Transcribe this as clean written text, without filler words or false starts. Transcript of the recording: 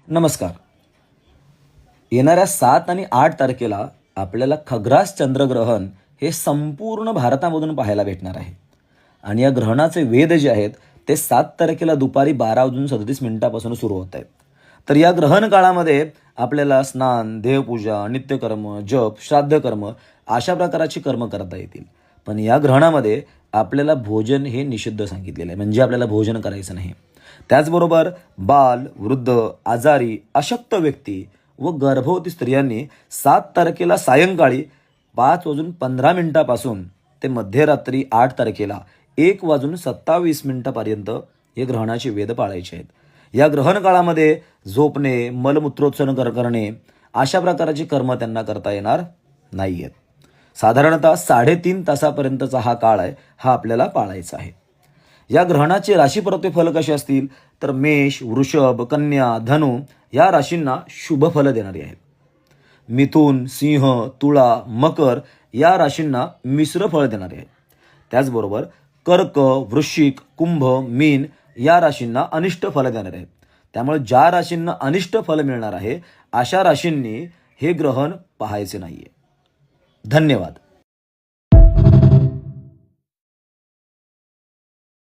नमस्कार. येणाऱ्या 7 आणि 8 तारखेला आपल्याला खग्रास चंद्रग्रहण हे संपूर्ण भारतामधून पाहायला भेटणार आहे. आणि या ग्रहणाचे वेध जे आहेत ते 7 तारखेला दुपारी 12:37 सुरू होत आहेत. तर या ग्रहण काळामध्ये आपल्याला स्नान, देवपूजा, नित्यकर्म, जप, श्राद्धकर्म अशा प्रकारची कर्म करता येतील. पण या ग्रहणामध्ये आपल्याला भोजन हे निषिद्ध सांगितलेलं आहे, म्हणजे आपल्याला भोजन करायचं नाही. त्याचबरोबर बाल, वृद्ध, आजारी, अशक्त व्यक्ती व गर्भवती स्त्रियांनी 7 तारखेला सायंकाळी 5:15 ते मध्यरात्री 8 तारखेला 1:27 हे ग्रहणाचे वेध पाळायचे आहेत. या ग्रहण काळामध्ये झोपणे, मलमूत्रोत्सर्जन करणे अशा प्रकारची कर्म त्यांना करता येणार नाही आहेत. साधारणतः 3.5 तासापर्यंतचा हा काळ आहे, हा आपल्याला पाळायचा आहे. या ग्रहणाचे राशी फल कसे असतील तर मेष, वृषभ, कन्या, धनु या राशींना शुभ फल देणारी आहेत. मिथुन, सिंह, तुळा, मकर या राशींना मिश्र फळ देणारे आहेत. त्याचबरोबर कर्क, वृश्चिक, कुंभ, मीन या राशींना अनिष्ट फल देणारे आहेत. त्यामुळे ज्या राशींना अनिष्ट फल मिळणार आहे अशा राशींनी हे ग्रहण पाहायचे नाहीये. धन्यवाद.